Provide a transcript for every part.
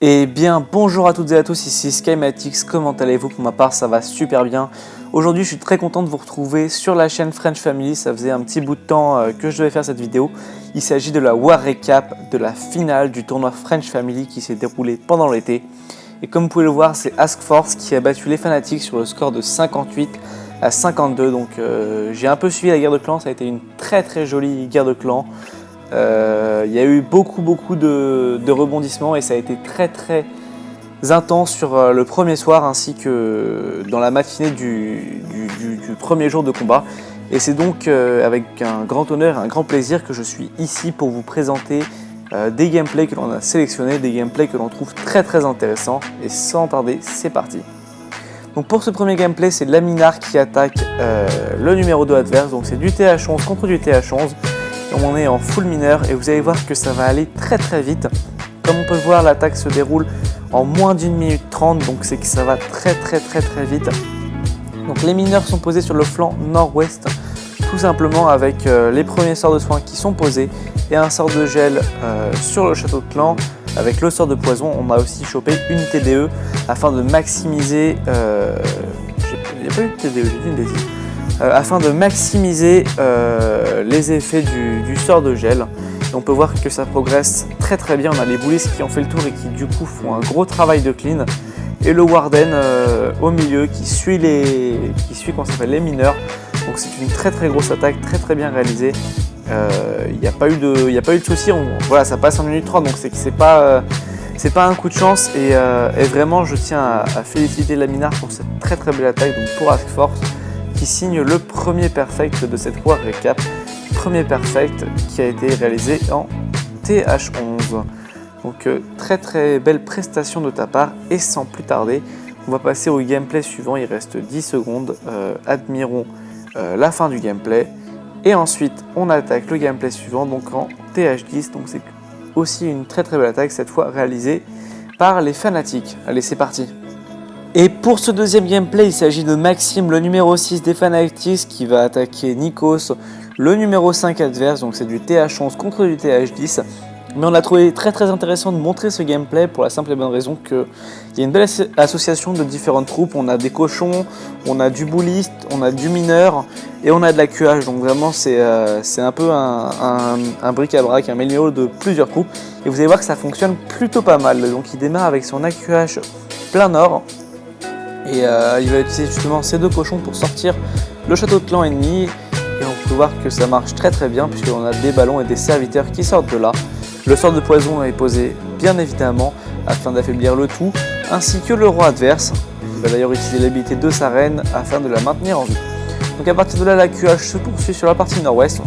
Eh bien, bonjour à toutes et à tous, ici Skymatix, comment allez-vous? Pour ma part, ça va super bien. Aujourd'hui, je suis très content de vous retrouver sur la chaîne French Family. Ça faisait un petit bout de temps que je devais faire cette vidéo. Il s'agit de la War Recap de la finale du tournoi French Family qui s'est déroulé pendant l'été. Et comme vous pouvez le voir, c'est Askforce qui a battu les Fanatics sur le score de 58 à 52. Donc j'ai un peu suivi la guerre de clans, ça a été une très jolie guerre de clans. Il y a eu beaucoup de rebondissements et ça a été très intense sur le premier soir ainsi que dans la matinée du premier jour de combat. Et c'est donc avec un grand honneur et un grand plaisir que je suis ici pour vous présenter des gameplays que l'on a sélectionnés, des gameplays que l'on trouve très intéressants. Et sans tarder, c'est parti. Donc pour ce premier gameplay, c'est Laminar qui attaque le numéro 2 adverse, donc c'est du TH11 contre du TH11. On est en full mineur et vous allez voir que ça va aller très vite. Comme on peut le voir, l'attaque se déroule en moins d'1 minute 30, donc c'est que ça va très vite. Donc les mineurs sont posés sur le flanc nord-ouest, tout simplement avec les premiers sorts de soins qui sont posés et un sort de gel sur le château de clan. Avec le sort de poison, on a aussi chopé une TDE afin de maximiser... il n'y a pas eu de TDE, j'ai dit une bêtise. Afin de maximiser les effets du sort de gel. Et on peut voir que ça progresse très bien. On a les boulistes qui ont fait le tour et qui du coup font un gros travail de clean. Et le Warden au milieu qui suit les mineurs. Donc c'est une très grosse attaque, très bien réalisée. Il n'y a pas eu de soucis. Voilà, ça passe en 1 minute 30, donc c'est pas un coup de chance. Et vraiment, je tiens à féliciter Laminar pour cette très belle attaque. Donc pour Askforce, qui signe le premier perfect de cette War Recap, premier perfect qui a été réalisé en TH11. Donc très belle prestation de ta part, et sans plus tarder, on va passer au gameplay suivant. Il reste 10 secondes, admirons la fin du gameplay, et ensuite on attaque le gameplay suivant, donc en TH10, donc c'est aussi une très belle attaque, cette fois réalisée par les Fanatics. Allez, c'est parti. Et pour ce deuxième gameplay, il s'agit de Maxime, le numéro 6 des Fanatics, qui va attaquer Nikos, le numéro 5 adverse, donc c'est du TH11 contre du TH10. Mais on a trouvé très intéressant de montrer ce gameplay pour la simple et bonne raison qu'il y a une belle association de différentes troupes. On a des cochons, on a du bouliste, on a du mineur et on a de la QH. Donc vraiment c'est un peu un bric-à-brac, un mélange de plusieurs troupes. Et vous allez voir que ça fonctionne plutôt pas mal. Donc il démarre avec son AQH plein nord. Et il va utiliser justement ces deux cochons pour sortir le château de clan ennemi. Et on peut voir que ça marche très bien puisqu'on a des ballons et des serviteurs qui sortent de là. Le sort de poison est posé bien évidemment afin d'affaiblir le tout, ainsi que le roi adverse. Il va d'ailleurs utiliser l'habilité de sa reine afin de la maintenir en vie. Donc à partir de là, la QH se poursuit sur la partie nord-ouest.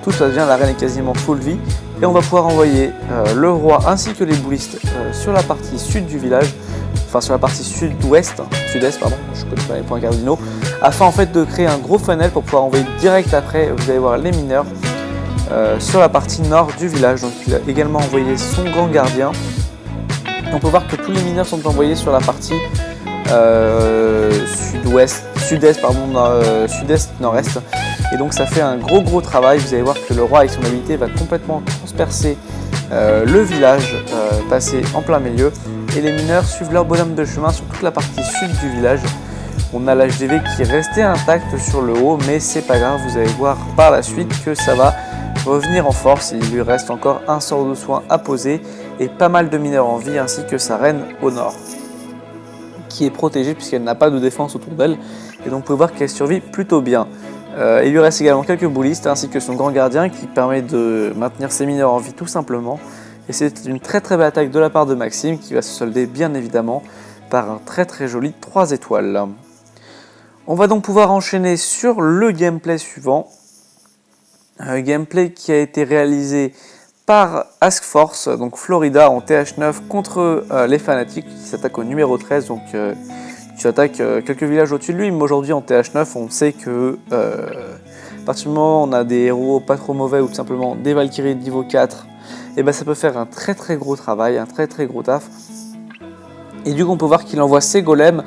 Tout va bien, la reine est quasiment full vie. Et on va pouvoir envoyer le roi ainsi que les boulistes sur la partie sud du village. Enfin sur la partie sud-est, pardon, je connais pas les points cardinaux, afin en fait de créer un gros funnel pour pouvoir envoyer direct après, vous allez voir, les mineurs sur la partie nord du village. Donc il a également envoyé son grand gardien. On peut voir que tous les mineurs sont envoyés sur la partie sud-est nord-est. Et donc ça fait un gros travail. Vous allez voir que le roi avec son habilité va complètement transpercer le village, passer en plein milieu. Et les mineurs suivent leur bonhomme de chemin sur toute la partie sud du village. On a l'HDV qui est resté intact sur le haut, mais c'est pas grave, vous allez voir par la suite que ça va revenir en force. Il lui reste encore un sort de soin à poser et pas mal de mineurs en vie, ainsi que sa reine au nord, qui est protégée puisqu'elle n'a pas de défense autour d'elle. Et donc vous pouvez voir qu'elle survit plutôt bien. Il lui reste également quelques boulistes ainsi que son grand gardien qui permet de maintenir ses mineurs en vie tout simplement. Et c'est une très belle attaque de la part de Maxime qui va se solder bien évidemment par un très joli 3 étoiles. On va donc pouvoir enchaîner sur le gameplay suivant. Un gameplay qui a été réalisé par Askforce, donc Florida en TH9 contre les Fanatics qui s'attaquent au numéro 13. Donc qui s'attaque quelques villages au-dessus de lui, mais aujourd'hui en TH9 on sait que à partir du moment où on a des héros pas trop mauvais ou tout simplement des Valkyries de niveau 4, et ben ça peut faire un très gros travail, un très gros taf. Et du coup on peut voir qu'il envoie ses golems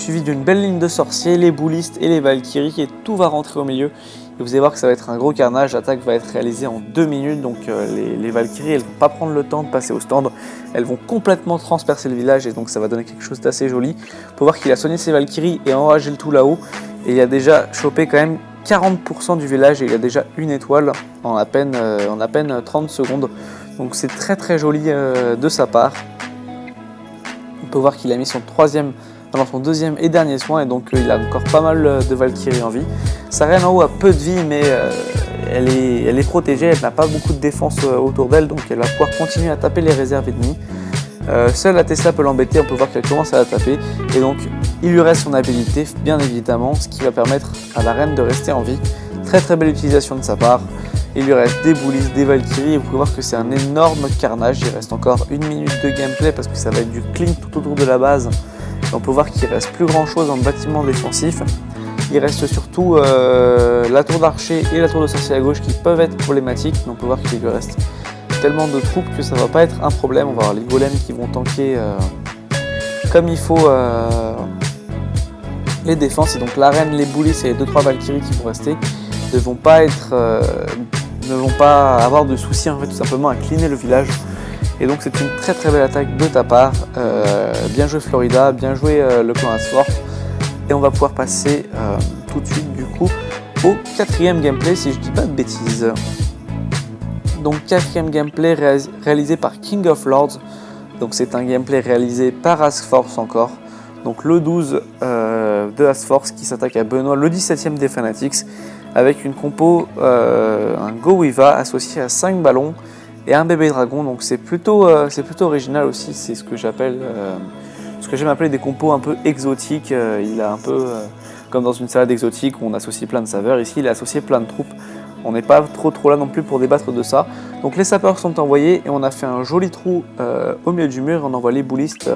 suivi d'une belle ligne de sorciers, les boulistes et les Valkyries, et tout va rentrer au milieu. Et vous allez voir que ça va être un gros carnage. L'attaque va être réalisée en 2 minutes, donc les Valkyries elles vont pas prendre le temps de passer au stand, elles vont complètement transpercer le village et donc ça va donner quelque chose d'assez joli. On peut voir qu'il a soigné ses Valkyries et enragé le tout là-haut, et il a déjà chopé quand même 40% du village et il a déjà une étoile en à peine 30 secondes, donc c'est très très joli de sa part. On peut voir qu'il a mis son deuxième et dernier soin, et donc il a encore pas mal de Valkyries en vie. Sa reine en haut a peu de vie, mais elle est protégée, elle n'a pas beaucoup de défense autour d'elle, donc elle va pouvoir continuer à taper les réserves ennemies. Seule la Tesla peut l'embêter, on peut voir qu'elle commence à la taper, et donc il lui reste son habilité, bien évidemment, ce qui va permettre à la reine de rester en vie. Très très belle utilisation de sa part. Il lui reste des boulistes, des Valkyries, et vous pouvez voir que c'est un énorme carnage. Il reste encore 1 minute de gameplay parce que ça va être du clean tout autour de la base. Et on peut voir qu'il reste plus grand chose en bâtiment défensif. Il reste surtout la tour d'archer et la tour de sorcier à gauche qui peuvent être problématiques, mais on peut voir qu'il lui reste tellement de troupes que ça va pas être un problème. On va avoir les golems qui vont tanker comme il faut les défenses, et donc la reine, les boulistes et les 2-3 Valkyries qui vont rester ne vont pas avoir de soucis en fait, tout simplement à cleaner le village. Et donc c'est une très très belle attaque de ta part. Bien joué Florida, bien joué le clan Asforce. Et on va pouvoir passer tout de suite du coup au 4e gameplay si je dis pas de bêtises. Donc 4e gameplay réalisé par King of Lords. Donc c'est un gameplay réalisé par Asforce encore. Donc le 12 de Asforce qui s'attaque à Benoît, le 17e des Fanatics, avec une compo, un Go Wiva associé à 5 ballons et un bébé dragon. Donc c'est plutôt original aussi, c'est ce que j'appelle, ce que j'aime appeler des compos un peu exotiques. Il a un peu comme dans une salade exotique où on associe plein de saveurs, ici il a associé plein de troupes. On n'est pas trop là non plus pour débattre de ça. Donc les sapeurs sont envoyés et on a fait un joli trou au milieu du mur, et on envoie les boulistes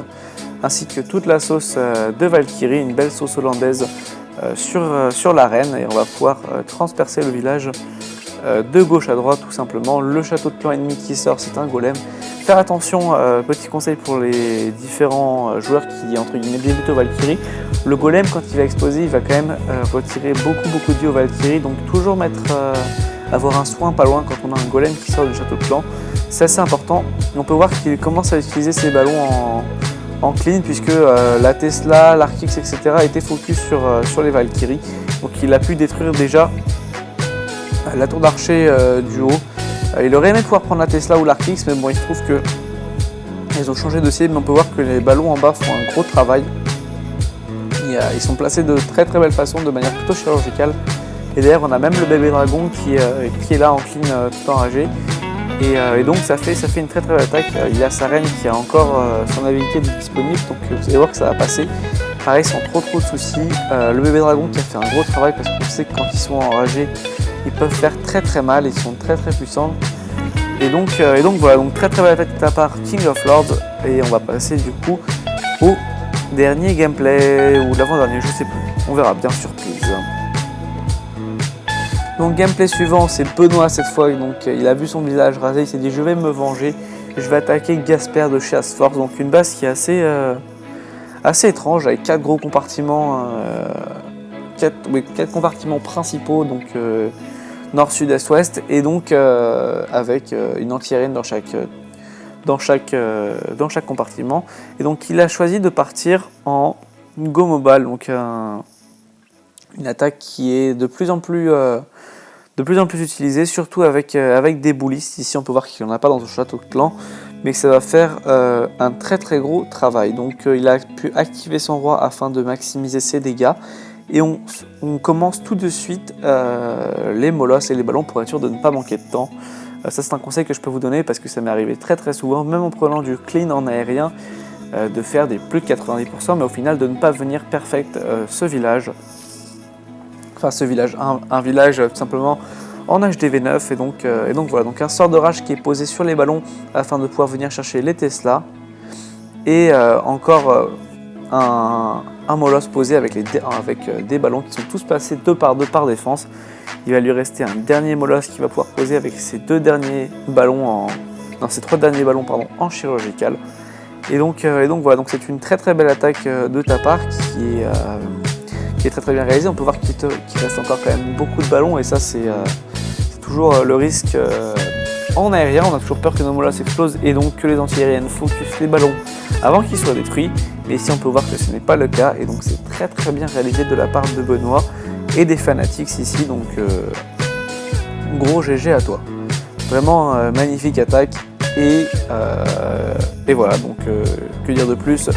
ainsi que toute la sauce de Valkyrie, une belle sauce hollandaise sur l'arène, et on va pouvoir transpercer le village de gauche à droite tout simplement. Le château de clan ennemi qui sort, c'est un golem. Faire attention, petit conseil pour les différents joueurs qui entre guillemets débutent aux Valkyrie, le golem quand il va exploser il va quand même retirer beaucoup de vie aux Valkyrie, donc toujours avoir un soin pas loin quand on a un golem qui sort du château de clan, c'est assez important. Et on peut voir qu'il commence à utiliser ses ballons en clean, puisque la Tesla, l'Arkix, etc. étaient focus sur les Valkyries. Donc il a pu détruire déjà la tour d'archer du haut. Il aurait aimé pouvoir prendre la Tesla ou l'Arkix, mais bon, il se trouve que ils ont changé de cible, mais on peut voir que les ballons en bas font un gros travail. Ils sont placés de très belle façon, de manière plutôt chirurgicale. Et d'ailleurs, on a même le bébé dragon qui est là en clean tout enragé. Et donc ça fait une très belle attaque. Il y a sa reine qui a encore son habilité disponible, donc vous allez voir que ça va passer. Pareil, sans trop de soucis. Le bébé dragon qui a fait un gros travail, parce qu'on sait que quand ils sont enragés, ils peuvent faire très mal, ils sont très puissants. Et donc voilà, donc très belle attaque de ta part, King of Lords. Et on va passer du coup au dernier gameplay, ou l'avant-dernier, je sais plus. On verra, bien surprise. Donc gameplay suivant, c'est Benoît cette fois. Donc il a vu son visage rasé, il s'est dit je vais me venger, je vais attaquer Gasper de chez Asforce. Donc une base qui est assez étrange, avec 4 gros compartiments, 4 compartiments principaux, donc nord, sud, est, ouest, et donc avec une anti-aérienne dans chaque compartiment. Et donc il a choisi de partir en Go Mobile, donc une attaque qui est de plus en plus utilisée, surtout avec des boulistes. Ici on peut voir qu'il n'y en a pas dans son château de clan, mais que ça va faire un très gros travail. Donc il a pu activer son roi afin de maximiser ses dégâts. Et on commence tout de suite les molosses et les ballons pour être sûr de ne pas manquer de temps. Ça c'est un conseil que je peux vous donner parce que ça m'est arrivé très souvent, même en prenant du clean en aérien, de faire des plus de 90%, mais au final de ne pas venir perfect ce village. Enfin ce village, un village tout simplement en HDV9, et donc voilà, donc un sort de rage qui est posé sur les ballons afin de pouvoir venir chercher les Tesla, et encore un molosse posé avec des ballons qui sont tous passés 2 par 2 par défense. Il va lui rester un dernier molosse qui va pouvoir poser avec ses 3 derniers ballons en chirurgical. Et donc voilà, donc c'est une très très belle attaque de ta part qui est très très bien réalisée. On peut voir qu'il reste encore quand même beaucoup de ballons et ça c'est toujours le risque en aérien. On a toujours peur que nos molas explosent et donc que les anti-aériennes focus les ballons avant qu'ils soient détruits. Mais ici on peut voir que ce n'est pas le cas et donc c'est très très bien réalisé de la part de Benoît et des Fanatics ici. Donc gros GG à toi. Vraiment magnifique attaque. Et voilà, donc que dire de plus.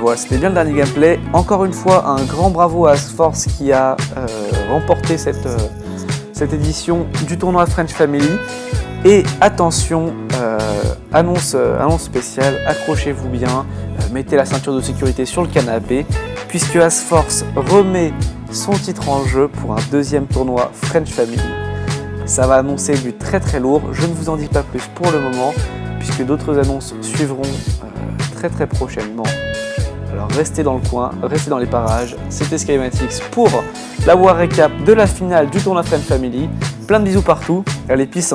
Voilà, c'était bien le dernier gameplay. Encore une fois, un grand bravo à Asforce qui a remporté cette édition du tournoi French Family. Et attention, annonce spéciale, accrochez-vous bien, mettez la ceinture de sécurité sur le canapé, puisque Asforce remet son titre en jeu pour un deuxième tournoi French Family. Ça va annoncer du très très lourd, je ne vous en dis pas plus pour le moment, puisque d'autres annonces suivront très très prochainement. Alors restez dans le coin, restez dans les parages, c'était Skymatix pour la War Recap de la finale du tournoi French Family. Plein de bisous partout, allez peace.